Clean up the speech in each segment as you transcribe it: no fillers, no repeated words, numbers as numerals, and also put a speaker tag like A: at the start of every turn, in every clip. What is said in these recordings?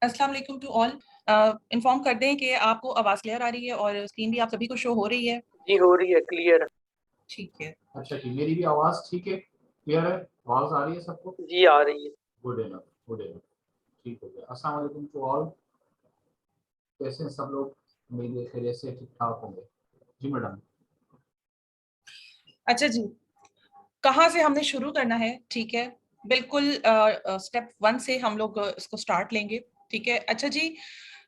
A: अस्सलाम वालेकुम to all. Inform कर दें कि आपको आवाज़ क्लियर आ रही है और स्क्रीन भी आप सभी को शो हो रही है।
B: जी हो रही है, क्लियर।
A: ठीक है।
C: अच्छा जी, मेरी भी आवाज ठीक है, क्लियर है, आवाज आ रही है सबको?
B: जी आ रही है।
C: गुड इनफ, गुड इनफ, ठीक हो गया। अस्सलाम वालेकुम टू ऑल, कैसे हैं सब लोग? मेरे खैरियत से ठीक ठाक होंगे जी मैडम।
A: अच्छा जी, कहाँ से हमने शुरू करना है? ठीक है, बिल्कुल स्टेप 1 से हम लोग इसको स्टार्ट लेंगे। ठीक है। अच्छा जी,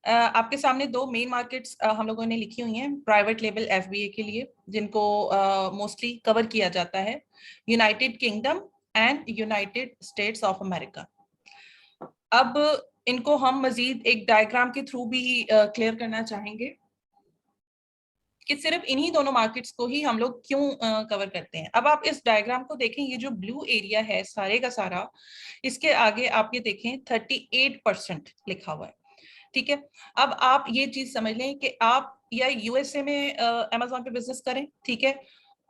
A: आपके सामने दो मेन मार्केट्स हम लोगों ने लिखी हुई हैं प्राइवेट लेबल एफबीए के लिए, जिनको मोस्टली कवर किया जाता है, United kingdom and United states of America. अब इनको हम मजीद एक डायग्राम के थ्रू भी क्लियर करना चाहेंगे कि सिर्फ इन्हीं दोनों मार्केट्स को ही हम लोग क्यों कवर करते हैं। अब आप इस डायग्राम को देखें, ये जो ब्लू एरिया है सारे का सारा, इसके आगे आप ये देखें 38% लिखा हुआ है। ठीक है। अब आप ये चीज समझ लें कि आप या यूएसए में अमेजोन पे बिजनेस करें, ठीक है,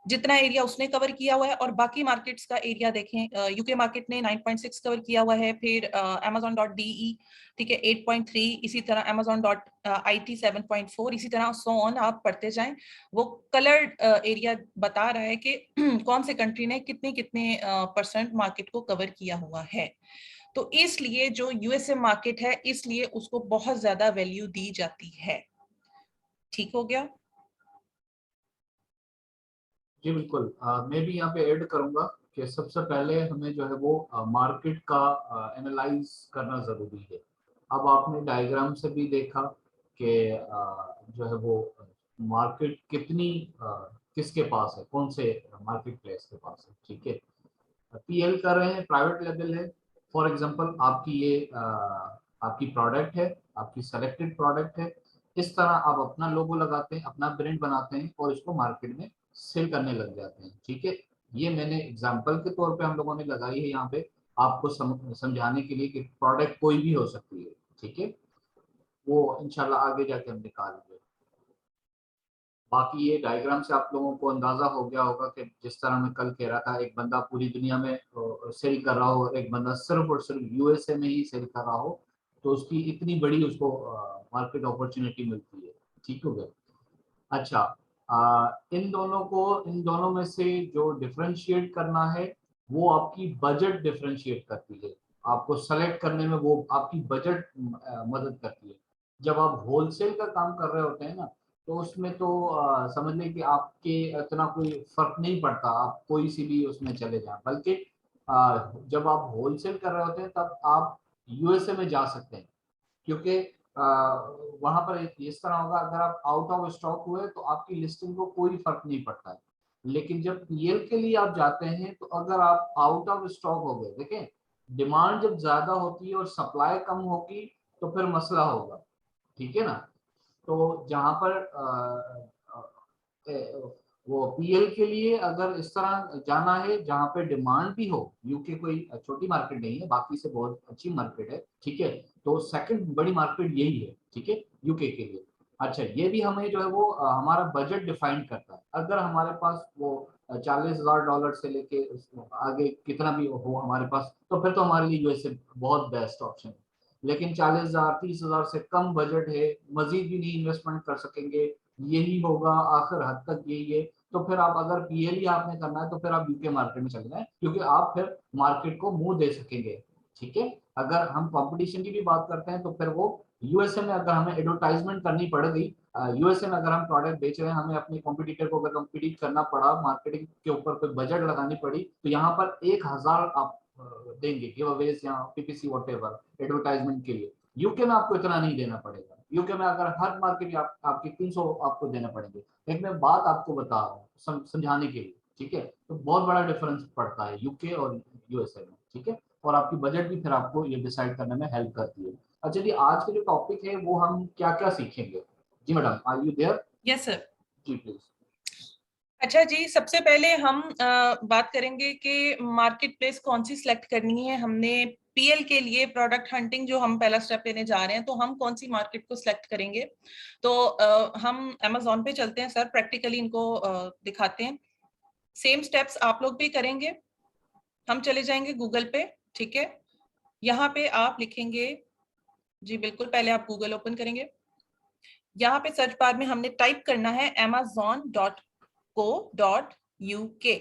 A: जितना एरिया उसने कवर किया हुआ है, और बाकी मार्केट्स का एरिया देखें। यूके मार्केट ने 9.6 कवर किया हुआ है, फिर amazon.de, ठीक है, 8.3, इसी तरह amazon.it 7.4, इसी तरह सो ऑन आप पढ़ते जाएं। वो कलर्ड एरिया बता रहा है कि कौन से कंट्री ने कितने कितने परसेंट मार्केट को कवर किया हुआ है। तो इसलिए जो यूएसए मार्केट है, इसलिए उसको बहुत ज्यादा वैल्यू दी जाती है। ठीक हो गया?
C: जी बिल्कुल, मैं भी यहाँ पे ऐड करूंगा कि सबसे पहले हमें जो है वो मार्केट का एनालाइज करना ज़रूरी है। अब आपने डायग्राम से भी देखा कि जो है वो मार्केट कितनी किसके पास है, कौन से मार्केट प्लेस के पास है। ठीक है, पीएल कर रहे हैं, प्राइवेट लेवल है। फॉर एग्जांपल आपकी ये आपकी प्रोडक्ट है, आपकी सेलेक्टेड प्रोडक्ट है। इस तरह आप अपना लोगो लगाते हैं, अपना ब्रांड बनाते हैं और इसको मार्केट में सेल करने लग जाते हैं। ठीक है, ये मैंने एग्जांपल के तौर पे हम लोगों ने लगाई है यहाँ पे आपको समझाने के लिए कि प्रोडक्ट कोई भी हो सकती है। ठीक है, वो इंशाल्लाह आगे जाके हम निकालेंगे। बाकी ये डायग्राम से आप लोगों को अंदाजा हो गया होगा कि जिस तरह मैं कल कह रहा था, एक बंदा पूरी दुनिया में सेल कर रहा हो और एक बंदा सिर्फ और सिर्फ यूएसए में ही सेल कर रहा हो, तो उसकी इतनी बड़ी उसको मार्केट अपॉर्चुनिटी मिलती है। ठीक हो गया। अच्छा, इन दोनों में से जो डिफरेंशिएट करना है वो आपकी बजट डिफरेंशिएट करती है। आपको सेलेक्ट करने में वो आपकी बजट मदद करती है। जब आप होलसेल का काम कर रहे होते हैं ना, तो उसमें तो समझ लें कि आपके इतना कोई फर्क नहीं पड़ता, आप कोई सी भी उसमें चले जाएं। बल्कि जब आप होलसेल कर रहे होते हैं तब आप यूएसए में जा सकते हैं, क्योंकि वहां पर इस तरह होगा, अगर आप आउट ऑफ स्टॉक हुए तो आपकी लिस्टिंग को कोई फर्क नहीं पड़ता है। लेकिन जब पीएल के लिए आप जाते हैं तो अगर आप आउट ऑफ स्टॉक हो गए, देखें, डिमांड जब ज्यादा होती है और सप्लाई कम होगी तो फिर मसला होगा। ठीक है ना। तो जहां पर वो पीएल के लिए अगर इस तरह जाना है जहां पे डिमांड भी हो, यूके कोई छोटी मार्केट नहीं है, बाकी से बहुत अच्छी मार्केट है। ठीक है, तो सेकंड बड़ी मार्केट यही है। ठीक है, यूके के लिए। अच्छा, ये भी हमें जो है वो हमारा बजट डिफाइन करता है। अगर हमारे पास वो $40,000 से लेके आगे कितना भी हो हमारे पास, तो फिर तो हमारे लिए यूएसए बहुत बेस्ट ऑप्शन है। लेकिन 40,000 30,000 से कम बजट है, मजीद भी नहीं इन्वेस्टमेंट कर सकेंगे, यही होगा आखिर हद तक यही है, तो फिर आप अगर पीएल ही आपने करना है तो फिर आप यूके मार्केट में चले जाएं, क्योंकि आप फिर मार्केट को मुंह दे सकेंगे। ठीक है, अगर हम कंपटीशन की भी बात करते हैं तो फिर वो यूएसए में अगर हमें एडवर्टाइजमेंट करनी पड़ गई, यूएसए में अगर हम प्रोडक्ट बेच रहे हैं, हमें अपने कॉम्पिटिटर को अगर कम्पीट करना पड़ा, मार्केटिंग के ऊपर कोई बजट लगानी पड़ी, तो यहाँ पर 1,000 आप देंगे गिव अवेज या पीपीसी वॉटेवर एडवर्टाइजमेंट के लिए। यूके में आपको इतना नहीं देना पड़ेगा। यूके में अगर हर मार्केट आपके 300 आपको देना पड़ेंगे। एक मैं बात आपको बता रहा हूँ समझाने के लिए। ठीक है, तो बहुत बड़ा डिफरेंस पड़ता है यूके और यूएसए में। ठीक है, और आपकी बजट भी फिर आपको ये डिसाइड करने में हेल्प करती है। अच्छा जी, आज के जो टॉपिक है वो हम क्या क्या सीखेंगे? जी madam, are you there?
A: Yes sir.
C: जी प्लीज।
A: अच्छा जी, सबसे पहले हम बात करेंगे कि मार्केट प्लेस कौन सी सिलेक्ट करनी है हमने। पीएल के लिए प्रोडक्ट हंटिंग जो हम पहला स्टेप लेने जा रहे हैं, तो हम कौन सी मार्केट को सिलेक्ट करेंगे। तो हम अमेजोन पे चलते हैं सर, प्रैक्टिकली इनको दिखाते हैं। सेम स्टेप्स आप लोग भी करेंगे। हम चले जाएंगे गूगल पे। ठीक है, यहाँ पे आप लिखेंगे जी बिल्कुल, पहले आप गूगल ओपन करेंगे। यहाँ पे सर्च बार में हमने टाइप करना है amazon.co.uk।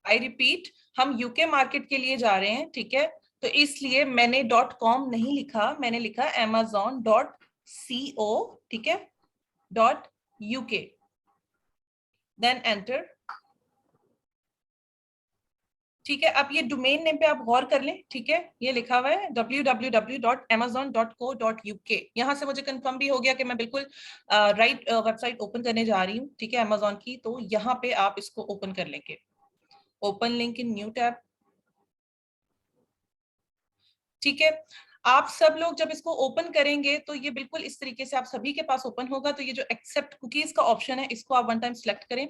A: आई रिपीट, हम यूके मार्केट के लिए जा रहे हैं, ठीक है, तो इसलिए मैंने .com नहीं लिखा, मैंने लिखा amazon.co, ठीक है, .uk, देन एंटर। ठीक है, अब ये डोमेन नेम पे आप गौर कर लें, ठीक है, ये लिखा हुआ है www.amazon.co.uk। यहाँ से मुझे कंफर्म भी हो गया कि मैं बिल्कुल राइट वेबसाइट ओपन करने जा रही हूँ, ठीक है, अमेजोन की। तो यहाँ पे आप इसको ओपन कर लेंगे, open link in new tab. ठीक है, आप सब लोग जब इसको ओपन करेंगे तो ये बिल्कुल इस तरीके से आप सभी के पास ओपन होगा। तो ये जो एक्सेप्ट कुकीज का ऑप्शन है, इसको आप वन टाइम सिलेक्ट करें।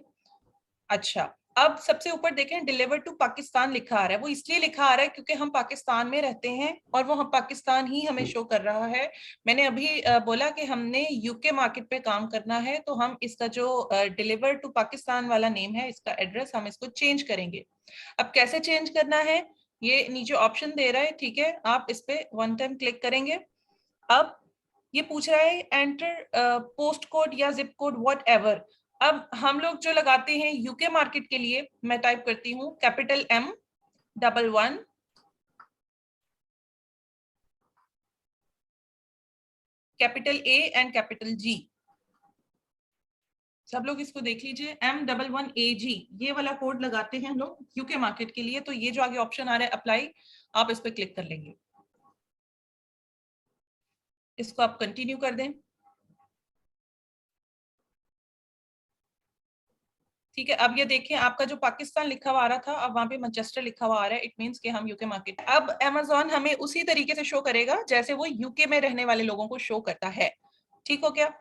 A: अच्छा, अब सबसे ऊपर देखें डिलीवर टू पाकिस्तान लिखा आ रहा है। वो इसलिए लिखा आ रहा है क्योंकि हम पाकिस्तान में रहते हैं और वो हम पाकिस्तान ही हमें शो कर रहा है। मैंने अभी बोला कि हमने यूके मार्केट पे काम करना है, तो हम इसका जो डिलीवर टू पाकिस्तान वाला नेम है, इसका एड्रेस हम इसको चेंज करेंगे। अब कैसे चेंज करना है, ये नीचे ऑप्शन दे रहा है, ठीक है, आप इस पे वन टाइम क्लिक करेंगे। अब ये पूछ रहा है एंटर पोस्ट कोड या जिप कोड व्हाट एवर। अब हम लोग जो लगाते हैं यूके मार्केट के लिए, मैं टाइप करती हूँ capital M11 capital A and capital G। सब लोग इसको देख लीजिए, M11AG, ये वाला कोड लगाते हैं हम लोग यूके मार्केट के लिए। तो ये जो आगे ऑप्शन आ रहा है अप्लाई, आप इस पर क्लिक कर लेंगे, इसको आप कंटिन्यू कर दें। ठीक है, अब ये देखिए आपका जो पाकिस्तान लिखा हुआ आ रहा था, अब वहां पे मैनचेस्टर लिखा हुआ आ रहा है। इट मींस कि हम यूके मार्केट। अब अमेज़न हमें उसी तरीके से शो करेगा जैसे वो यूके में रहने वाले लोगों को शो करता है। ठीक हो गया?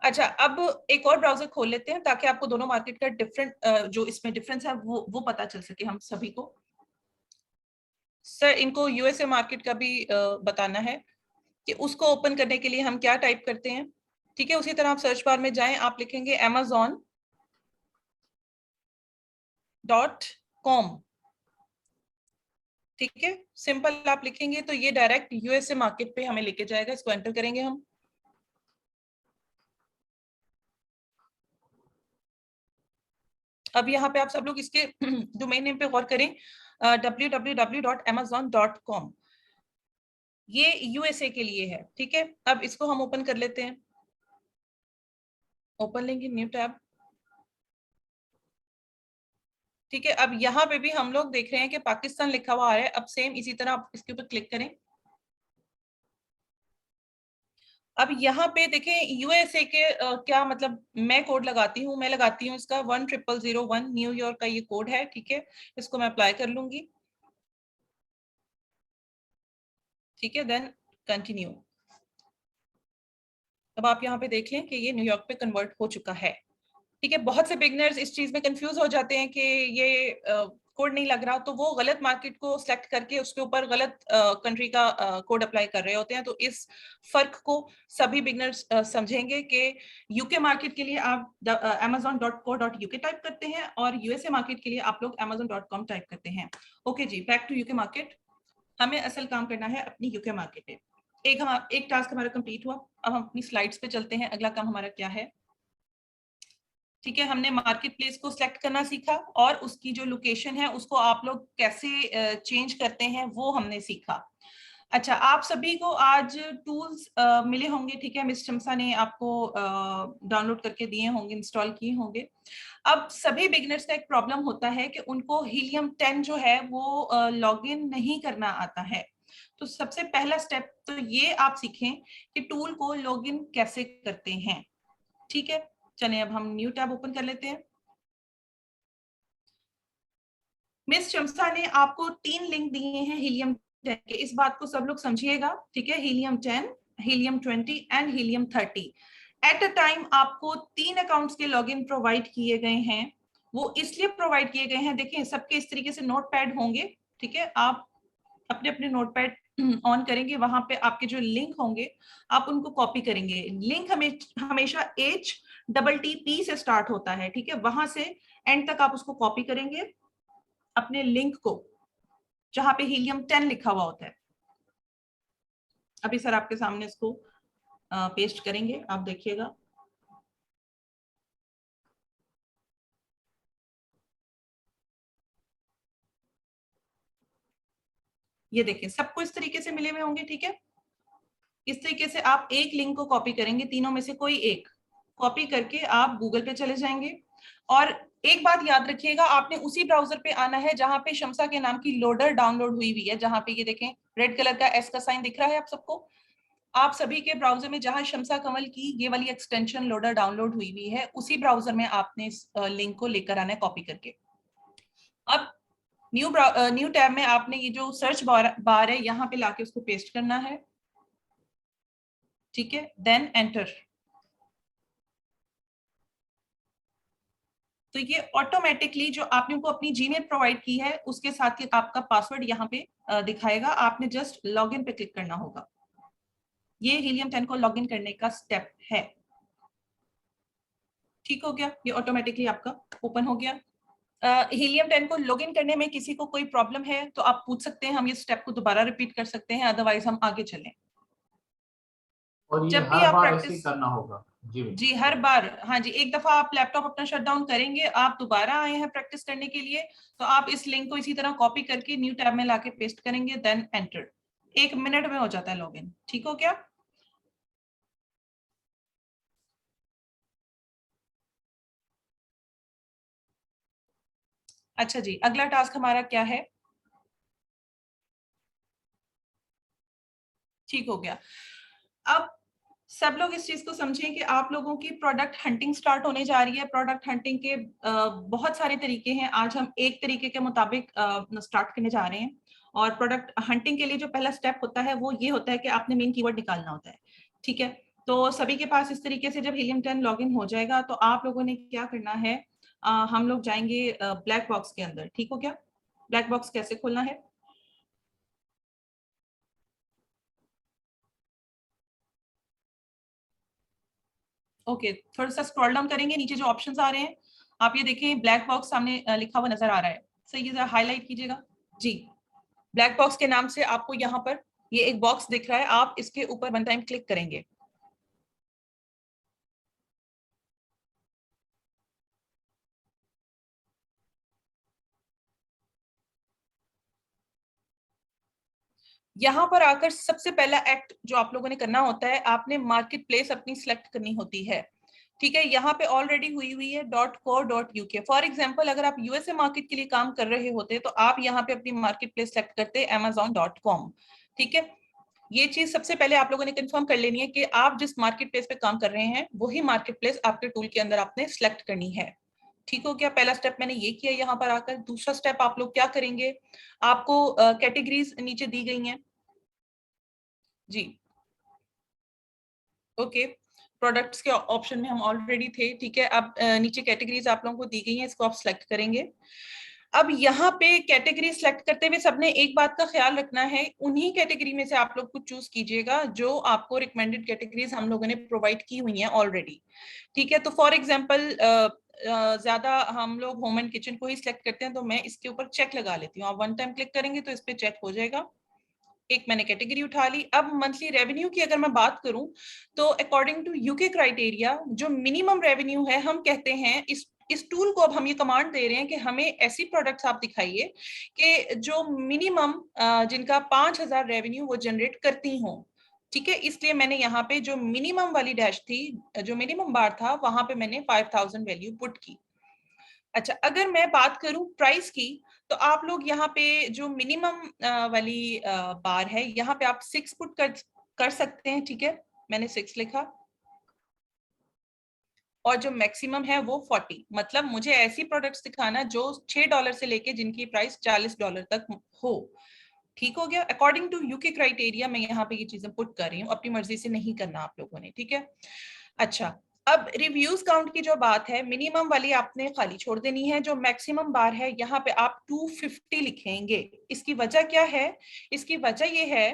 A: अच्छा, अब एक और ब्राउजर खोल लेते हैं ताकि आपको दोनों मार्केट का डिफरेंट जो इसमें डिफरेंस है वो पता चल सके हम सभी को। सर, इनको यूएसए मार्केट का भी बताना है कि उसको ओपन करने के लिए हम क्या टाइप करते हैं। ठीक है, उसी तरह आप सर्च बार में जाएं, आप लिखेंगे amazon.com। ठीक है, सिंपल आप लिखेंगे तो ये डायरेक्ट यूएसए मार्केट पे हमें लेके जाएगा। इसको एंटर करेंगे हम। अब यहाँ पे आप सब लोग इसके डोमेन नेम पे गौर करें, www.amazon.com, ये यूएसए के लिए है। ठीक है, अब इसको हम ओपन कर लेते हैं, ओपन लेंगे न्यू टैब। ठीक है, अब यहाँ पे भी हम लोग देख रहे हैं कि पाकिस्तान लिखा हुआ आ रहा है। अब सेम इसी तरह आप इसके ऊपर क्लिक करें। अब यहाँ पे देखें यूएसए के क्या मतलब, मैं कोड लगाती हूँ, मैं लगाती हूँ इसका 10001 न्यूयॉर्क का ये कोड है। ठीक है, इसको मैं अप्लाई कर लूंगी। ठीक है, देन कंटिन्यू। अब आप यहाँ पे देख लें कि ये न्यूयॉर्क पे कन्वर्ट हो चुका है। ठीक है, बहुत से बिगनर्स इस चीज में कंफ्यूज हो जाते हैं कि ये कोड नहीं लग रहा, तो वो गलत मार्केट को सिलेक्ट करके उसके ऊपर गलत कंट्री का कोड अप्लाई कर रहे होते हैं। तो इस फर्क को सभी बिगनर्स समझेंगे कि यूके मार्केट के लिए आप amazon.co.uk टाइप करते हैं और यूएसए मार्केट के लिए आप लोग amazon.com टाइप करते हैं। ओके जी, बैक टू यूके मार्केट। हमें असल काम करना है अपनी यूके मार्केट पे। एक टास्क हमारा कंप्लीट हुआ। अब हम अपनी स्लाइड्स पे चलते हैं, अगला काम हमारा क्या है। ठीक है, हमने मार्केट प्लेस को सिलेक्ट करना सीखा और उसकी जो लोकेशन है उसको आप लोग कैसे चेंज करते हैं वो हमने सीखा। अच्छा, आप सभी को आज टूल्स मिले होंगे। ठीक है, मिस शमसा ने आपको डाउनलोड करके दिए होंगे, इंस्टॉल किए होंगे। अब सभी बिगिनर्स का एक प्रॉब्लम होता है कि उनको हीलियम 10 जो है वो लॉगिन नहीं करना आता है। तो सबसे पहला स्टेप तो ये आप सीखें कि टूल को लॉगिन कैसे करते हैं। ठीक है, चलें अब हम न्यू टैब ओपन कर लेते हैं। मिस शमसा ने आपको 3 लिंक दिए हैं हीलियम 10 के, इस बात को सब लोग समझिएगा। ठीक है, helium 10, helium 20 and helium 30। At a time आपको 3 अकाउंट्स के लॉगिन प्रोवाइड किए गए हैं। वो इसलिए प्रोवाइड किए गए हैं, देखिए सबके इस तरीके से नोटपैड होंगे। ठीक है, आप अपने अपने नोटपैड ऑन करेंगे, वहां पे आपके जो लिंक होंगे आप उनको कॉपी करेंगे। लिंक हमेशा HTTP से स्टार्ट होता है। ठीक है, वहां से एंड तक आप उसको कॉपी करेंगे, अपने लिंक को जहां पे हीलियम 10 लिखा हुआ होता है। अभी सर आपके सामने इसको पेस्ट करेंगे, आप देखिएगा। ये देखिए सबको इस तरीके से मिले हुए होंगे, ठीक है। इस तरीके से आप एक लिंक को कॉपी करेंगे, तीनों में से कोई एक कॉपी करके आप गूगल पे चले जाएंगे। और एक बात याद रखिएगा, आपने उसी ब्राउजर पे आना है जहां पे शमसा के नाम की लोडर डाउनलोड हुई हुई है, जहां पे ये देखें रेड कलर का एस का साइन दिख रहा है आप सबको। आप सभी के ब्राउजर में जहां शमसा कंवल की ये वाली एक्सटेंशन लोडर डाउनलोड हुई हुई है, उसी ब्राउजर में आपने इस लिंक को लेकर आना है कॉपी करके। अब न्यू टैब में आपने ये जो सर्च बार है यहाँ पे लाके उसको पेस्ट करना है, ठीक है। Then enter. तो ये ऑटोमेटिकली जो आपने को अपनी जीमेल प्रोवाइड की है उसके साथ ही आपका पासवर्ड यहाँ पे दिखाएगा, आपने जस्ट लॉगिन पे क्लिक करना होगा। ये हीलियम 10 को लॉगिन करने का स्टेप है। ठीक हो गया, ये ऑटोमेटिकली आपका ओपन हो गया। हीलियम 10 को लॉगिन करने में किसी को कोई प्रॉब्लम है तो आप पूछ सकते हैं, हम ये स्टेप को दोबारा रिपीट कर सकते हैं, अदरवाइज हम आगे चलें।
C: और ये
A: जब भी
C: हर
A: आप
C: बार ऐसे ही
A: प्रैक्टिस,
C: करना होगा?
A: जी हर बार, हाँ जी, एक दफा आप लैपटॉप अपना शट डाउन करेंगे, आप दोबारा आए हैं प्रैक्टिस करने के लिए, तो आप इस लिंक को इसी तरह कॉपी करके न्यू टैब में लाके पेस्ट करेंगे, देन एंटर। 1 मिनट में हो जाता है लॉगिन। ठीक हो क्या? अच्छा जी, अगला टास्क हमारा क्या है? ठीक हो गया। अब सब लोग इस चीज को समझें कि आप लोगों की प्रोडक्ट हंटिंग स्टार्ट होने जा रही है। प्रोडक्ट हंटिंग के बहुत सारे तरीके हैं, आज हम एक तरीके के मुताबिक स्टार्ट करने जा रहे हैं। और प्रोडक्ट हंटिंग के लिए जो पहला स्टेप होता है वो ये होता है कि आपने मेन कीवर्ड निकालना होता है, ठीक है। तो सभी के पास इस तरीके से जब हीलियम 10 लॉगिन हो जाएगा तो आप लोगों ने क्या करना है, हम लोग जाएंगे ब्लैक बॉक्स के अंदर। ठीक हो क्या? ब्लैक बॉक्स कैसे खोलना है? ओके, थोड़ा सा स्क्रॉल डाउन करेंगे, नीचे जो ऑप्शंस आ रहे हैं आप ये देखें, ब्लैक बॉक्स सामने लिखा हुआ नजर आ रहा है, सही है, हाईलाइट कीजिएगा जी। ब्लैक बॉक्स के नाम से आपको यहाँ पर ये एक बॉक्स दिख रहा है, आप इसके ऊपर वन टाइम क्लिक करेंगे। यहाँ पर आकर सबसे पहला एक्ट जो आप लोगों ने करना होता है, आपने मार्केट प्लेस अपनी सिलेक्ट करनी होती है, ठीक है। यहाँ पे ऑलरेडी हुई हुई है .co.uk। फॉर एग्जांपल अगर आप यूएसए मार्केट के लिए काम कर रहे होते तो आप यहाँ पे अपनी मार्केट प्लेस सेलेक्ट करते amazon.com, ठीक है। ये चीज सबसे पहले आप लोगों ने कंफर्म कर लेनी है कि आप जिस मार्केट प्लेस पे काम कर रहे हैं वही मार्केट प्लेस आपके टूल के अंदर आपने सिलेक्ट करनी है। ठीक हो गया, पहला स्टेप मैंने ये किया यहाँ पर आकर। दूसरा स्टेप आप लोग क्या करेंगे, आपको कैटेगरीज नीचे दी गई हैं जी, ओके। प्रोडक्ट्स के ऑप्शन में हम ऑलरेडी थे, ठीक है। अब नीचे कैटेगरीज आप लोगों को दी गई हैं, इसको आप सिलेक्ट करेंगे। अब यहाँ पे कैटेगरी सिलेक्ट करते हुए सबने एक बात का ख्याल रखना है, उन्हीं कैटेगरी में से आप लोग कुछ चूज कीजिएगा जो आपको रिकमेंडेड कैटेगरीज हम लोगों ने प्रोवाइड की हुई हैं ऑलरेडी, ठीक है। तो फॉर एग्जांपल ज्यादा हम लोग होम एंड किचन को ही सिलेक्ट करते हैं, तो मैं इसके ऊपर चेक लगा लेती हूँ। आप वन टाइम क्लिक करेंगे तो इस पे चेक हो जाएगा। एक मैंने कैटेगरी उठा ली। अब मंथली रेवेन्यू की अगर मैं बात करूं तो अकॉर्डिंग टू यूके क्राइटेरिया जो मिनिमम रेवेन्यू है, हम कहते हैं इस टूल को, अब हम ये कमांड दे रहे हैं कि हमें ऐसी प्रोडक्ट्स आप दिखाइए कि जो मिनिमम जिनका 5,000 रेवेन्यू वो जनरेट करती हो, ठीक है। इसलिए मैंने यहाँ पे जो मिनिमम वाली डैश थी, जो मिनिमम बार था, वहां पे मैंने 5,000 वैल्यू पुट की। अच्छा, अगर मैं बात करूं प्राइस की, तो आप लोग यहाँ पे जो मिनिमम वाली बार है यहाँ पे आप 6 पुट कर सकते हैं, ठीक है। मैंने 6 लिखा। और जो मैक्सिमम है वो 40, मतलब मुझे ऐसी प्रोडक्ट्स दिखाना जो $6 से लेके जिनकी प्राइस $40 तक हो। ठीक हो गया, अकॉर्डिंग टू यूके क्राइटेरिया मैं यहाँ पे ये चीजें पुट कर रही हूँ, अपनी मर्जी से नहीं करना आप लोगों ने, ठीक है। अच्छा, अब रिव्यूज काउंट की जो बात है, मिनिमम वाली आपने खाली छोड़ देनी है, जो मैक्सिमम बार है यहाँ पे आप 250 लिखेंगे। इसकी वजह क्या है? इसकी वजह ये है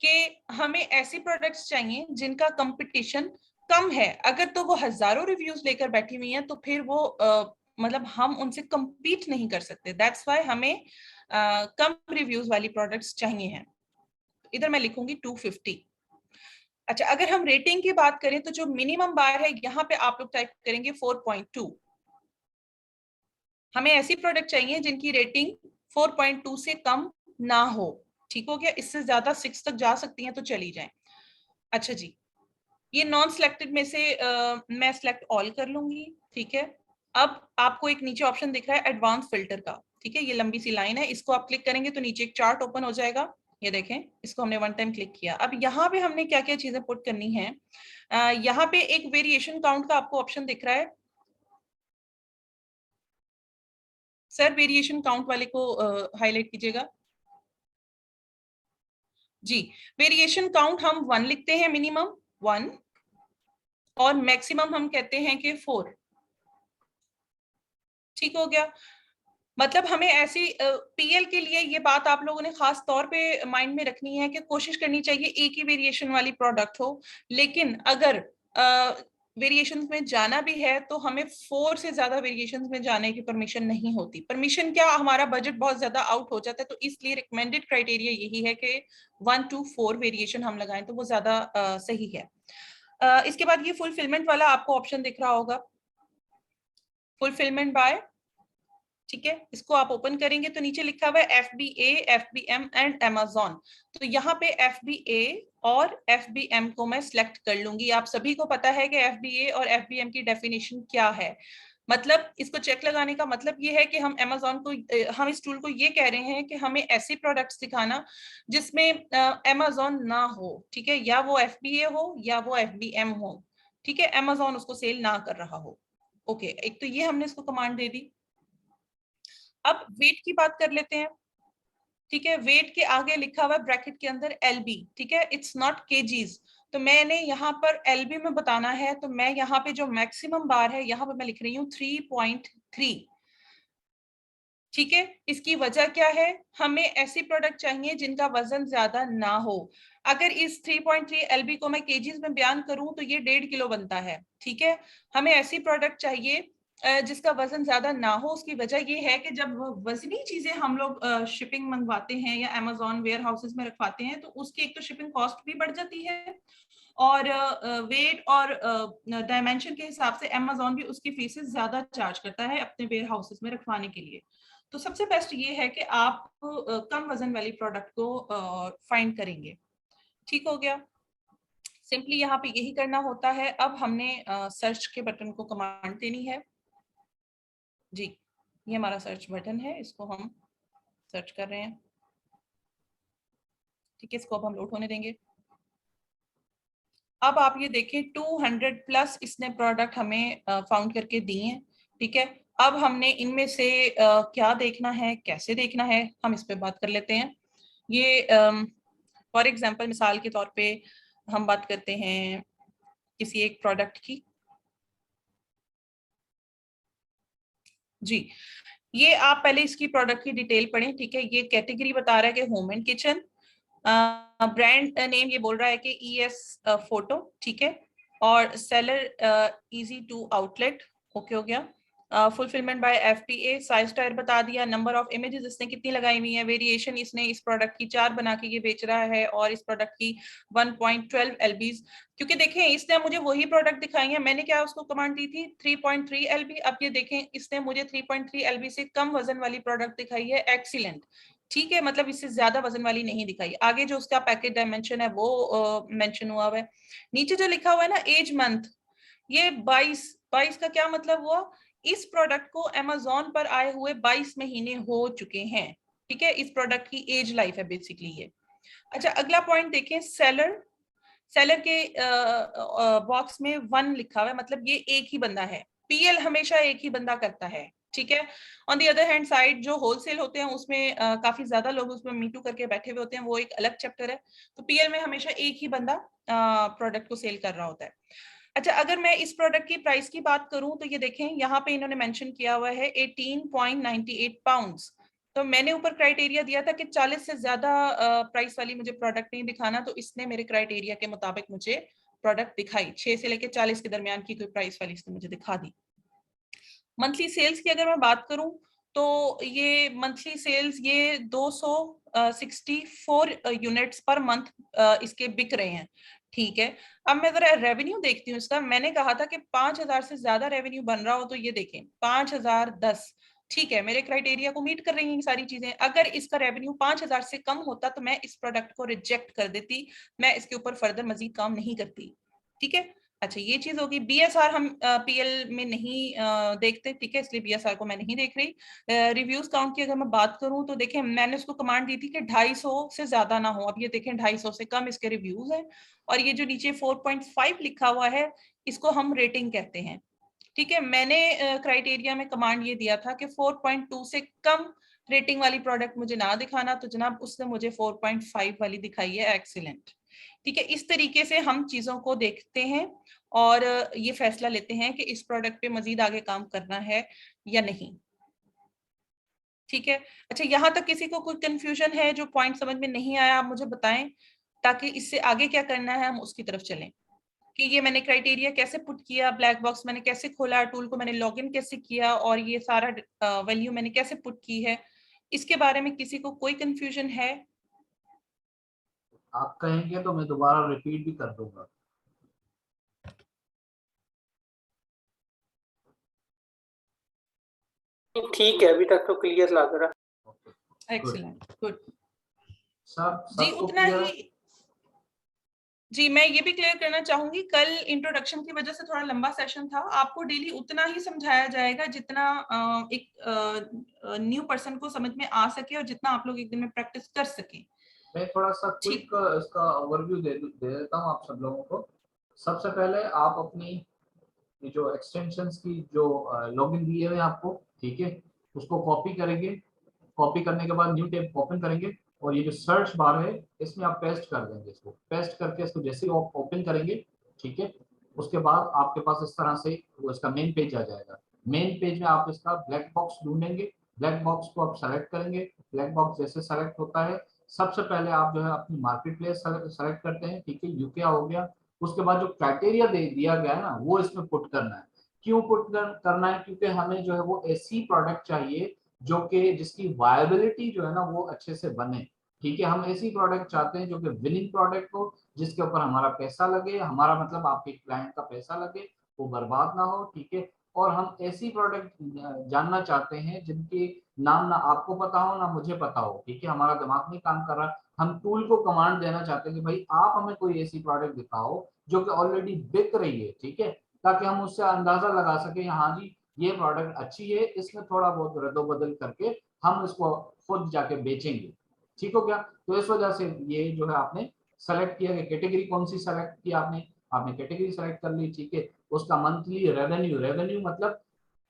A: कि हमें ऐसी प्रोडक्ट्स चाहिए जिनका कंपटीशन कम है। अगर तो वो हजारों रिव्यूज लेकर बैठी हुई हैं तो फिर वो मतलब हम उनसे compete नहीं कर सकते। दैट्स वाई हमें कम रिव्यूज वाली प्रोडक्ट्स चाहिए हैं। इधर मैं लिखूंगी 250, अच्छा, अगर हम रेटिंग की बात करें तो जो मिनिमम बार है यहाँ पे आप लोग टाइप करेंगे 4.2। हमें ऐसी प्रोडक्ट चाहिए जिनकी रेटिंग 4.2 से कम ना हो। ठीक हो गया, इससे ज्यादा 6 तक जा सकती हैं तो चली जाएं। अच्छा जी, ये नॉन सिलेक्टेड में से मैं सिलेक्ट ऑल कर लूंगी। ठीक है, अब आपको एक नीचे ऑप्शन दिख रहा है एडवांस फिल्टर का। ठीक है, ये लंबी सी लाइन है, इसको आप क्लिक करेंगे तो नीचे एक चार्ट ओपन हो जाएगा। ये देखें, इसको हमने वन टाइम क्लिक किया। अब यहाँ पे हमने क्या क्या चीजें पुट करनी है। यहाँ पे एक वेरिएशन काउंट का आपको ऑप्शन दिख रहा है। सर वेरिएशन काउंट वाले को हाईलाइट कीजिएगा जी। वेरिएशन काउंट हम 1 लिखते हैं, मिनिमम 1, और मैक्सिमम हम कहते हैं कि 4। ठीक हो गया, मतलब हमें ऐसी पीएल के लिए ये बात आप लोगों ने खास तौर पे माइंड में रखनी है कि कोशिश करनी चाहिए एक ही वेरिएशन वाली प्रोडक्ट हो। लेकिन अगर वेरिएशंस में जाना भी है तो हमें 4 से ज्यादा वेरिएशंस में जाने की परमिशन नहीं होती। परमिशन क्या, हमारा बजट बहुत ज्यादा आउट हो जाता है, तो इसलिए रिकमेंडेड क्राइटेरिया यही है कि 1 to 4 वेरिएशन हम लगाएं तो वो ज्यादा सही है। इसके बाद ये फुलफिलमेंट वाला आपको ऑप्शन दिख रहा होगा, फुलफिलमेंट बाय। ठीक है, इसको आप ओपन करेंगे तो नीचे लिखा हुआ है FBA, FBM एंड Amazon। तो यहाँ पे FBA और FBM को मैं सिलेक्ट कर लूंगी। आप सभी को पता है कि FBA और FBM की डेफिनेशन क्या है। मतलब इसको चेक लगाने का मतलब ये है कि हम Amazon को, हम इस टूल को ये कह रहे हैं कि हमें ऐसी प्रोडक्ट्स दिखाना जिसमें Amazon ना हो। ठीक है, या वो FBA हो या वो FBM हो। ठीक है, Amazon उसको सेल ना कर रहा हो। ओके, एक तो ये हमने इसको कमांड दे दी। अब वेट की बात कर लेते हैं। ठीक है, वेट के आगे लिखा हुआ है ब्रैकेट के अंदर LB। ठीक है, इट्स नॉट केजीज। तो मैंने यहाँ पर LB में बताना है, तो मैं यहाँ पे जो मैक्सिमम बार है यहाँ पे मैं लिख रही हूँ 3.3। ठीक है, इसकी वजह क्या है, हमें ऐसी प्रोडक्ट चाहिए जिनका वजन ज्यादा ना हो। अगर इस 3.3 LB को मैं केजीज में बयान करूं तो ये 1.5 किलो बनता है। ठीक है, हमें ऐसी प्रोडक्ट चाहिए जिसका वजन ज्यादा ना हो। उसकी वजह ये है कि जब वजनी चीजें हम लोग शिपिंग मंगवाते हैं या Amazon वेयर हाउसेज में रखवाते हैं तो उसकी एक तो शिपिंग कॉस्ट भी बढ़ जाती है, और वेट और डायमेंशन के हिसाब से Amazon भी उसकी फीसेस ज्यादा चार्ज करता है अपने वेयर हाउसेज में रखवाने के लिए। तो सबसे बेस्ट ये है कि आप कम वजन वाली प्रोडक्ट को फाइंड करेंगे। ठीक हो गया, सिंपली यहाँ पे यही करना होता है। अब हमने सर्च के बटन को कमांड देनी है जी। ये हमारा सर्च बटन है, इसको हम सर्च कर रहे हैं। ठीक है, इसको अब हम लोड होने देंगे। अब आप ये देखें 200 प्लस इसने प्रोडक्ट हमें फाउंड करके दिए हैं। ठीक है, अब हमने इनमें से क्या देखना है, कैसे देखना है, हम इस पे बात कर लेते हैं। ये फॉर एग्जांपल मिसाल के तौर पे हम बात करते हैं किसी एक प्रोडक्ट की जी। ये आप पहले इसकी प्रोडक्ट की डिटेल पढ़ें। ठीक है, ये कैटेगरी बता रहा है कि home and kitchen, brand name ये बोल रहा है कि ES फोटो। ठीक है, और seller easy to outlet. Okay हो गया। Fulfilment by FBA, size tier बता दिया, नंबर ऑफ इमेजेस इसने कितनी लगाई हुई है, वेरिएशन इसने इस प्रोडक्ट की 4 बना के ये बेच रहा है, और इस प्रोडक्ट की 1.12 LBs। क्योंकि देखें इसने मुझे वही प्रोडक्ट दिखाई है, मैंने क्या उसको कमांड दी थी 3.3 LB। अब ये देखें इसने मुझे 3.3 LB से कम वजन वाली प्रोडक्ट दिखाई है, एक्सीलेंट। ठीक है, मतलब इससे ज्यादा वजन वाली नहीं दिखाई। आगे जो उसका पैकेज डायमेंशन है वो मेंशन हुआ है। नीचे जो लिखा हुआ है ना एज मंथ, ये 22 का क्या मतलब हुआ, इस प्रोडक्ट को Amazon पर आए हुए 22 महीने हो चुके हैं। ठीक है, इस प्रोडक्ट की एज लाइफ है बेसिकली ये। अच्छा, अगला पॉइंट देखें, सेलर। सेलर के बॉक्स में 1 लिखा हुआ है, मतलब ये एक ही बंदा है। PL हमेशा एक ही बंदा करता है। ठीक है, on the other hand side जो होलसेल होते हैं उसमें काफी ज्यादा लोग उसमें मीटू करके बैठे हुए होते हैं, वो एक अलग चैप्टर है। तो PL में हमेशा एक ही बंदा प्रोडक्ट को सेल कर रहा होता है। अच्छा, अगर मैं इस प्रोडक्ट की प्राइस की बात करूं तो ये देखें यहाँ पे इन्होंने मेंशन किया हुआ है 18.98 पाउंड्स। तो मैंने ऊपर क्राइटेरिया दिया था कि 40 से ज्यादा प्राइस वाली मुझे प्रोडक्ट नहीं दिखाना, तो इसने मेरे क्राइटेरिया के मुताबिक मुझे प्रोडक्ट दिखाई। 6 से लेकर 40 के दरमियान की कोई प्राइस वाली इसने मुझे दिखा दी। मंथली सेल्स की अगर मैं बात करूं तो ये मंथली सेल्स ये 264 यूनिट्स पर मंथ इसके बिक रहे हैं। ठीक है। अब मैं जरा रेवेन्यू देखती हूँ इसका। मैंने कहा था कि 5,000 से ज्यादा रेवेन्यू बन रहा हो तो ये देखें 5,010, ठीक है, मेरे क्राइटेरिया को मीट कर रही हैं सारी चीजें। अगर इसका रेवेन्यू 5,000 से कम होता तो मैं इस प्रोडक्ट को रिजेक्ट कर देती, मैं इसके ऊपर फर्दर मजीद काम नहीं करती। ठीक है, अच्छा ये चीज होगी। बीएसआर हम पीएल में नहीं देखते, ठीक है, इसलिए बीएसआर को मैं नहीं देख रही। रिव्यूज काउंट की अगर मैं बात करूं तो देखें मैंने उसको कमांड दी थी कि 250 से ज्यादा ना हो। अब ये देखें 250 से कम इसके रिव्यूज हैं। और ये जो नीचे 4.5 लिखा हुआ है इसको हम रेटिंग कहते हैं। ठीक है, मैंने क्राइटेरिया में कमांड ये दिया था कि 4.2 से कम रेटिंग वाली प्रोडक्ट मुझे ना दिखाना, तो जनाब उसने मुझे 4.5 वाली दिखाई है, एक्सीलेंट। ठीक है, इस तरीके से हम चीजों को देखते हैं और ये फैसला लेते हैं कि इस प्रोडक्ट पे मजीद आगे काम करना है या नहीं। ठीक है, अच्छा यहाँ तक किसी को कोई कंफ्यूजन है, जो पॉइंट समझ में नहीं आया आप मुझे बताएं, ताकि इससे आगे क्या करना है हम उसकी तरफ चलें। कि ये मैंने क्राइटेरिया कैसे पुट किया, ब्लैक बॉक्स मैंने कैसे खोला, टूल को मैंने लॉगिन कैसे किया और ये सारा वैल्यू मैंने कैसे पुट की है, इसके बारे में किसी को कोई कंफ्यूजन है?
C: आप कहेंगे तो मैं दोबारा रिपीट भी कर दूंगा।
B: ठीक है, अभी तक तो क्लियर लग रहा है।
A: Excellent, good.
C: सब
A: जी
C: सबको
A: उतना
C: क्लियर है?
A: ही। जी मैं ये भी क्लियर करना चाहूंगी, कल इंट्रोडक्शन की वजह से थोड़ा लंबा सेशन था। आपको डेली उतना ही समझाया जाएगा जितना एक न्यू पर्सन को समझ में आ सके और जितना आप लोग एक दिन में प्रैक्टिस कर सके।
C: मैं थोड़ा सा
A: ठीक।
C: क्विक इसका ओवरव्यू दे देता हूँ आप सब लोगों को। सबसे पहले आप अपनी ये जो एक्सटेंशंस की जो लॉगिन दिए हुए हैं आपको, ठीक है, उसको कॉपी करेंगे। कॉपी करने के बाद न्यू टैब ओपन करेंगे और ये जो सर्च बार है इसमें आप पेस्ट कर देंगे। इसको पेस्ट करके इसको जैसे ही ओपन करेंगे, ठीक है, उसके बाद आपके पास इस तरह से वो इसका मेन पेज आ जाएगा। मेन पेज में आप इसका ब्लैक बॉक्स ढूंढेंगे। ब्लैक बॉक्स को आप सेलेक्ट करेंगे। ब्लैक बॉक्स जैसे सेलेक्ट होता है, सबसे पहले आप जो है अपनी मार्केट प्लेस सेलेक्ट करते हैं, ठीक है, यूके हो गया। उसके बाद जो क्राइटेरिया दिया गया है ना, वो इसमें पुट करना है। क्यों पुट करना है? क्योंकि हमें जो है वो ऐसी प्रोडक्ट चाहिए जो कि जिसकी वायबिलिटी जो है ना वो अच्छे से बने। ठीक है, हम ऐसी प्रोडक्ट चाहते हैं जो कि विनिंग प्रोडक्ट हो, जिसके ऊपर हमारा पैसा लगे, हमारा मतलब आपके क्लाइंट का पैसा लगे, वो बर्बाद ना हो। ठीक है, और हम ऐसी प्रोडक्ट जानना चाहते हैं जिनकी नाम ना आपको पता हो ना मुझे पता हो। ठीक है, हमारा दिमाग नहीं काम कर रहा, हम टूल को कमांड देना चाहते हैं कि भाई आप हमें कोई ऐसी प्रोडक्ट दिखाओ जो कि ऑलरेडी बिक रही है। ठीक है, ताकि हम उससे अंदाजा लगा सके, हाँ जी ये प्रोडक्ट अच्छी है, इसमें थोड़ा बहुत रद्दोबदल करके हम इसको खुद जाके बेचेंगे। ठीक हो गया? तो इस वजह से ये जो है आपने सेलेक्ट किया कि कैटेगरी कौन सी सेलेक्ट की आपने आपने कैटेगरी सेलेक्ट कर ली। ठीक है, उसका मंथली रेवेन्यू, रेवेन्यू मतलब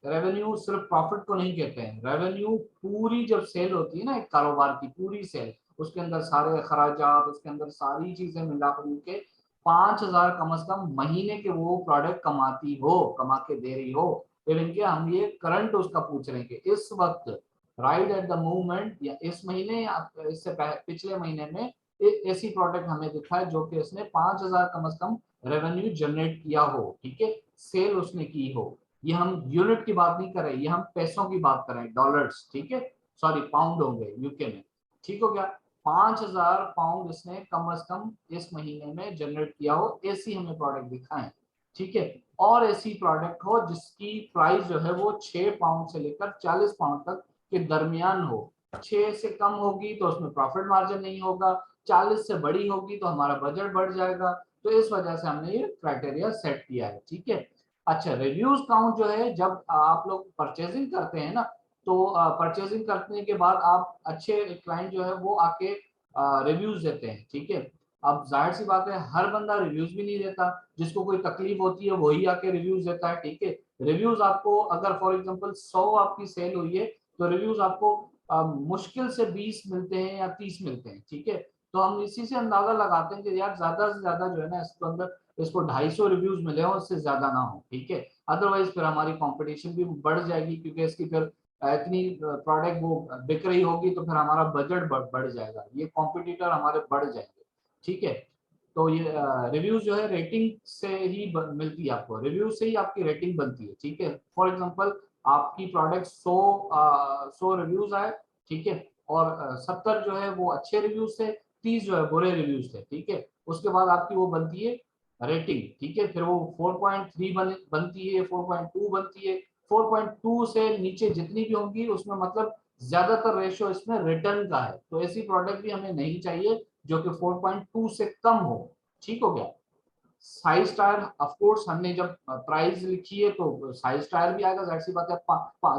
C: रेवेन्यू सिर्फ प्रॉफिट को नहीं कहते हैं। रेवेन्यू पूरी जब सेल होती है ना एक कारोबार की पूरी सेल, उसके अंदर सारे खराजात, उसके अंदर सारी चीजें मिला के 5,000 कम से कम महीने के वो प्रोडक्ट कमाती हो, कमा के दे रही हो। इवन के हम ये करंट उसका पूछ रहे हैं कि इस वक्त राइट एट द मूवमेंट या इस महीने या इससे पिछले महीने में एक ऐसी प्रोडक्ट हमें दिखाए जो कि उसने 5,000 कम से कम रेवेन्यू जनरेट किया हो। ठीक है, सेल उसने की हो। ये हम यूनिट की बात नहीं कर रहे, ये हम पैसों की बात कर रहे हैं, डॉलर्स। ठीक है, सॉरी पाउंड होंगे यूके में। ठीक हो गया? 5,000 पाउंड इसने कम से कम इस महीने में जनरेट किया हो, ऐसी हमें प्रोडक्ट दिखाएं। ठीक है, और ऐसी प्रोडक्ट हो जिसकी प्राइस जो है वो 6 पाउंड से लेकर 40 पाउंड तक के दरमियान हो। 6 से कम होगी तो उसमें प्रॉफिट मार्जिन नहीं होगा, 40 से बड़ी होगी तो हमारा बजट बढ़ जाएगा। तो इस वजह से हमने ये क्राइटेरिया सेट किया है। ठीक है, अच्छा रिव्यूज काउंट जो है, जब आप लोग परचेजिंग करते हैं ना, तो परचेजिंग करने के बाद आप अच्छे क्लाइंट जो है वो आके रिव्यूज देते हैं। ठीक है, अब जाहिर सी बात है हर बंदा रिव्यूज भी नहीं देता, जिसको कोई तकलीफ होती है वही आके रिव्यूज देता है। ठीक है, रिव्यूज आपको अगर फॉर एग्जांपल 100 आपकी सेल हुई है तो रिव्यूज आपको मुश्किल से 20 मिलते हैं या 30 मिलते हैं। ठीक है, तो हम इसी से अंदाजा लगाते हैं कि यार ज्यादा से ज्यादा जो है ना इसके अंदर इसको 250 रिव्यूज मिले हो, उससे ज्यादा ना हो। ठीक है, अदरवाइज फिर हमारी कंपटीशन भी बढ़ जाएगी, क्योंकि इसकी फिर इतनी प्रोडक्ट वो बिक रही होगी तो फिर हमारा बजट बढ़ जाएगा, ये कॉम्पिटिटर हमारे बढ़ जाएंगे। ठीक है, तो ये रिव्यूज जो है रेटिंग से ही मिलती है आपको, रिव्यू से ही आपकी रेटिंग बनती है। ठीक है, फॉर एग्जांपल आपकी प्रोडक्ट 100 रिव्यूज आए, ठीक है, और 70 जो है वो अच्छे रिव्यूज थे, 30 जो है बुरे रिव्यूज थे। ठीक है, उसके बाद आपकी वो बनती है रेटिंग, ठीक है, फिर वो 4.3 बनती है, 4.2 बनती है। 4.2 से नीचे जितनी भी होंगी उसमें मतलब ज्यादातर रेशियो इसमें रिटर्न का है, तो ऐसी प्रोडक्ट भी हमें नहीं चाहिए जो कि 4.2 से कम हो। ठीक हो गया। साइज स्टार ऑफ कोर्स हमने जब प्राइस लिखी है तो साइज स्टार भी आएगा, जाहिर सी बात है।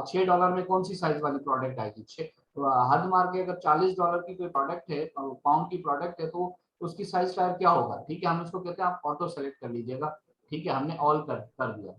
C: $6 में कौन सी साइज वाली प्रोडक्ट आएगी? हद मार के अगर $40 की कोई प्रोडक्ट है, पाउंड की प्रोडक्ट है, तो उसकी साइज स्टार क्या होगा? ठीक है, हम इसको कहते हैं, आप ऑटो सेलेक्ट कर लीजिएगा। ठीक है, हमने ऑल कर दिया।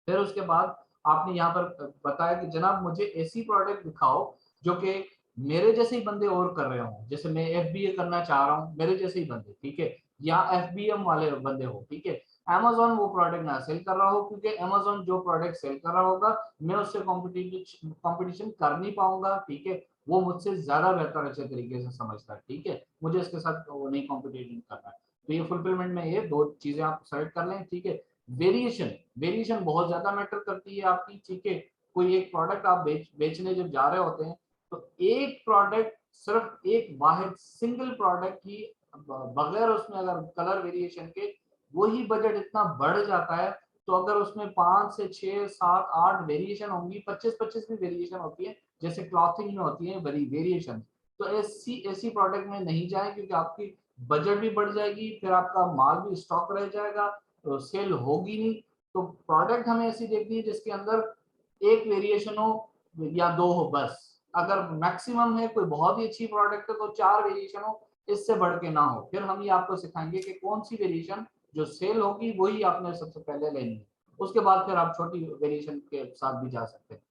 C: फिर उसके बाद आपने यहाँ पर बताया कि जनाब मुझे ऐसी प्रोडक्ट दिखाओ जो कि मेरे जैसे ही बंदे और कर रहे हो, जैसे मैं FBA करना चाह रहा हूँ, मेरे जैसे ही बंदे, ठीक है, या FBM वाले बंदे हो, ठीक है। Amazon वो प्रोडक्ट ना सेल कर रहा हो, क्योंकि Amazon जो प्रोडक्ट सेल कर रहा होगा मैं उससे कंपटीशन कर नहीं पाऊंगा, ठीक है। वो मुझसे ज्यादा बेहतर अच्छे तरीके से समझता है, ठीक है, मुझे इसके साथ वो नहीं कॉम्पिटिशन करना है। तो ये फुलफिलमेंट में ये दो चीजें आप सेलेक्ट कर लें, ठीक है। वेरिएशन बहुत ज्यादा मैटर करती है आपकी, ठीक है। कोई एक प्रोडक्ट आप बेचने जब जा रहे होते हैं, तो एक प्रोडक्ट, सिर्फ एक वाहिद सिंगल प्रोडक्ट की बगैर उसमें अगर कलर वेरिएशन के वही बजट इतना बढ़ जाता है, तो अगर उसमें 5 से 6 7 8 वेरिएशन होंगी, 25 भी वेरिएशन होती है, जैसे क्लॉथिंग में होती है बड़ी वेरिएशन, तो ऐसी प्रोडक्ट में नहीं जाए, क्योंकि आपकी बजट भी बढ़ जाएगी, फिर आपका माल भी स्टॉक रह जाएगा, तो सेल होगी नहीं। तो प्रोडक्ट हमें ऐसी देखनी है जिसके अंदर एक वेरिएशन हो या दो हो बस। अगर मैक्सिमम है, कोई बहुत ही अच्छी प्रोडक्ट है, तो 4 वेरिएशन हो, इससे बढ़ के ना हो। फिर हम ये आपको सिखाएंगे कि कौन सी वेरिएशन जो सेल होगी वही आपने सबसे पहले लेनी है। उसके बाद फिर आप छोटी वेरिएशन के साथ भी जा सकते हैं,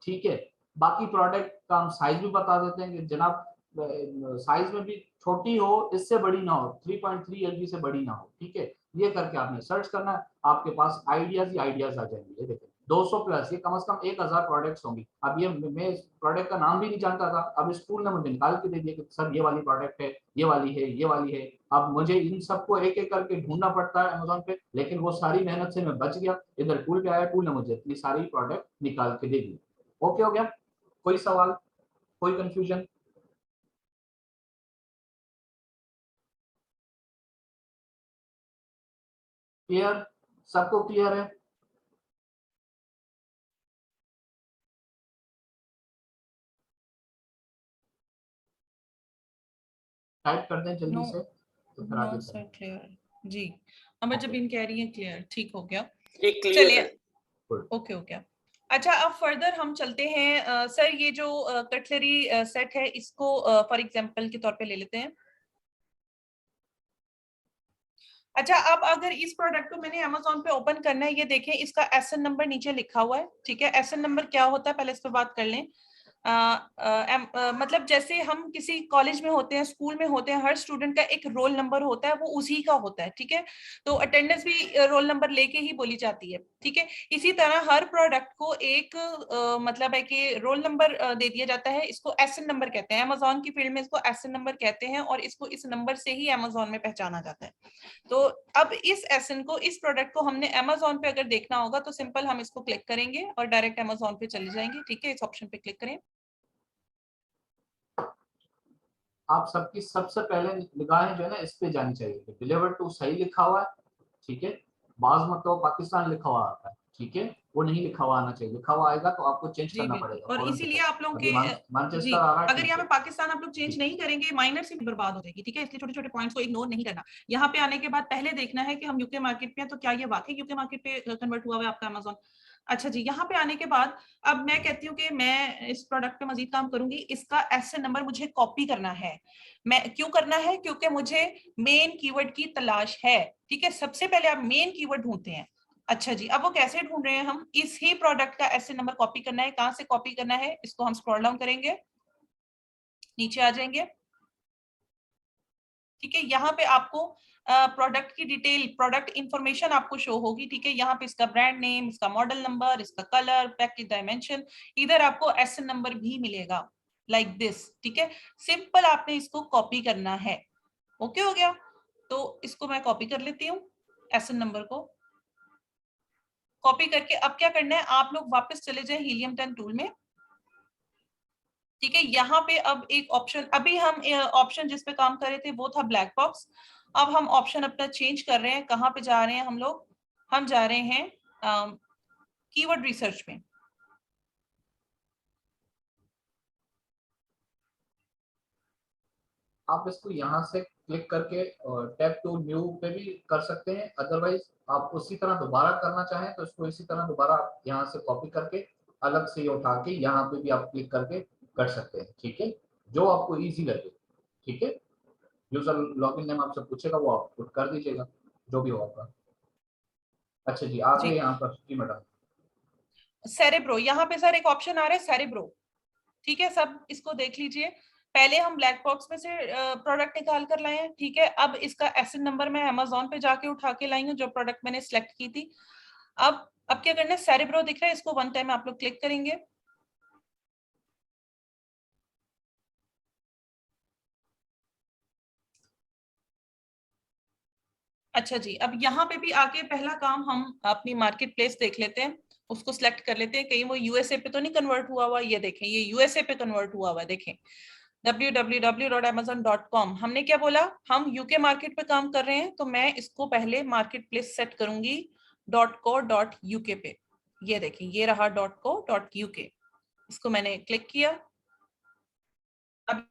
C: ठीक है। बाकी प्रोडक्ट का हम साइज भी बता देते हैं कि जनाब साइज में भी छोटी हो, इससे बड़ी ना हो, 3.3 LB से बड़ी ना हो, ठीक है। ये करके आपने सर्च करना है, आपके पास आइडियाज ही आइडियाज आ जाएंगे। ये देखिए 200 प्लस, ये कम से कम 1000 प्रोडक्ट्स होंगी। अब ये मैं इस प्रोडक्ट का नाम भी नहीं जानता था, अब स्कूल ने मुझे निकाल के दे दिया कि सर ये वाली प्रोडक्ट है, ये वाली है, ये वाली है। अब मुझे इन सबको एक एक करके ढूंढना पड़ता है अमेजोन पे, लेकिन वो सारी मेहनत से मैं बच गया। इधर टूल पे आया, टूल ने मुझे इतनी सारी प्रोडक्ट निकाल के दे दी। ओके हो गया? कोई सवाल, कोई कंफ्यूजन? क्लियर? सबको क्लियर है? टाइप कर दें जल्दी
A: नो
C: से, तो फिर
A: नो
C: आगे
A: सर,
C: चलें।
A: क्लियर जी। अमर जब इन कह रही है क्लियर, ठीक हो गया।
B: जी क्लियर
A: चलिए,
B: है।
C: गुड।
A: ओके हो गया। अच्छा, अब फर्दर हम चलते हैं। सर ये जो कटलरी सेट है, इसको फॉर एग्जांपल के तौर पे ले लेते हैं। अच्छा, अब अगर इस प्रोडक्ट को मैंने अमेजोन पे ओपन करना है, ये देखें इसका एसएन नंबर नीचे लिखा हुआ है, ठीक है। एसएन नंबर क्या होता है, पहले इस पे बात कर लें। मतलब जैसे हम किसी कॉलेज में होते हैं, स्कूल में होते हैं, हर स्टूडेंट का एक रोल नंबर होता है, वो उसी का होता है, ठीक है। तो अटेंडेंस भी रोल नंबर लेके ही बोली जाती है, ठीक है। इसी तरह हर प्रोडक्ट को एक मतलब है कि रोल नंबर दे दिया जाता है, इसको एसएन नंबर कहते हैं। अमेजोन की फील्ड में इसको एसएन नंबर कहते हैं, और इसको इस नंबर से ही अमेजोन में पहचाना जाता है। तो अब इस एसएन को, इस प्रोडक्ट को हमने अमेजोन पे अगर देखना होगा, तो सिंपल हम इसको क्लिक करेंगे और डायरेक्ट अमेजोन पे चले जाएंगे, ठीक है। इस ऑप्शन पे क्लिक करें।
C: आप सबकी सबसे पहले निगाहें जो है ना इस पे जानी चाहिए कि डिलीवर टू सही लिखा हुआ है, ठीक है। बाज मतलब पाकिस्तान लिखा हुआ आता है, ठीक है, वो नहीं लिखा हुआ आना चाहिए। लिखा हुआ आएगा तो आपको चेंज
A: जी
C: करना
A: बिल्कुल,
C: पड़ेगा
A: और
C: फौरन के
A: इसीलिए
C: फौरन।
A: आप लोगों
C: अभी
A: के जी,
C: मैनचेस्टर आ रहा है,
A: अगर
C: ठीक
A: यहाँ
C: है,
A: पे पाकिस्तान आप लोग चेंज
C: ठीक।
A: नहीं करेंगे, माइनर सी बर्बाद हो जाएगी, ठीक है। इसलिए छोटे छोटे पॉइंट्स को इग्नोर नहीं करना। यहाँ पे आने के बाद पहले देखना है कि हम यूके मार्केट पे हैं, तो क्या ये वाकई यूके मार्केट पे कन्वर्ट हुआ है आपका अमेजोन। अच्छा जी, यहाँ पे आने के बाद अब मैं कहती हूँ कि मैं इस प्रोडक्ट पे मजीद काम करूंगी। इसका एसएन नंबर मुझे कॉपी करना है। मैं क्यों करना है? क्योंकि मुझे मेन कीवर्ड की तलाश है, ठीक है। सबसे पहले आप मेन कीवर्ड ढूंढते हैं। अच्छा जी, अब वो कैसे ढूंढ रहे हैं? हम इस ही प्रोडक्ट का एसएन नंबर कॉपी करना है। कहां से कॉपी करना है? इसको हम स्क्रॉल डाउन करेंगे, नीचे आ जाएंगे, ठीक है। यहाँ पे आपको प्रोडक्ट की डिटेल, प्रोडक्ट इंफॉर्मेशन आपको शो होगी, ठीक है। यहाँ पे इसका ब्रांड नेम, इसका मॉडल नंबर, इसका कलर, पैकेज डायमेंशन, इधर आपको एसएन नंबर भी मिलेगा, लाइक दिस, ठीक है। सिंपल आपने इसको कॉपी करना है। ओके हो गया? तो इसको मैं कॉपी कर लेती हूँ, एसएन नंबर को कॉपी करके। अब क्या करना है, आप लोग वापस चले जाए हीलियम 10 टूल में, ठीक है, यहाँ पे अब एक ऑप्शन, अभी हम ऑप्शन जिस पे काम कर रहे थे वो था ब्लैक बॉक्स। अब हम ऑप्शन अपना चेंज कर रहे हैं। कहाँ पे जा रहे हैं हम लोग? हम जा रहे हैं कीवर्ड रिसर्च में।
C: आप इसको यहाँ से क्लिक करके टैब टू न्यू पे भी कर सकते हैं, अदरवाइज आप उसी तरह दोबारा करना चाहें तो इसको इसी तरह दोबारा आप यहाँ से कॉपी करके अलग से उठा के यहाँ पे भी आप क्लिक करके कर सकते हैं। ठीक है, जो आपको इजी लगे। ठीक है, यूजर लॉगिन नेम आपसे पूछेगा वो आप पुट कर दीजिएगा जो भी हो आपका। अच्छा जी, आगे
A: जी,
C: यहाँ पर जी मैडम।
A: सेरेब्रो, यहाँ पे सर एक ऑप्शन आ रहा है सेरेब्रो। ठीक है, सब इसको देख लीजिए। पहले हम ब्लैक बॉक्स में से प्रोडक्ट निकाल कर लाए हैं। ठीक है, अब इसका एसएन नंबर मैं अमेजोन पे जाके उठा के लाई हूँ, जो प्रोडक्ट मैंने सिलेक्ट की थी। अब क्या करना है, सेरेब्रो दिख रहा है, इसको वन टाइम आप लोग क्लिक करेंगे। अच्छा जी, अब यहाँ पे भी आके पहला काम हम अपनी मार्केट प्लेस देख लेते हैं, उसको सिलेक्ट कर लेते हैं। कहीं वो यूएसए पे तो नहीं कन्वर्ट हुआ हुआ? ये देखें, ये यूएसए पे कन्वर्ट हुआ हुआ है। देखें www.amazon.com। हमने क्या बोला, हम यूके मार्केट पे काम कर रहे हैं, तो मैं इसको पहले मार्केट प्लेस सेट करूंगी .co.uk पे। ये देखें, ये रहा .co.uk। इसको मैंने क्लिक किया।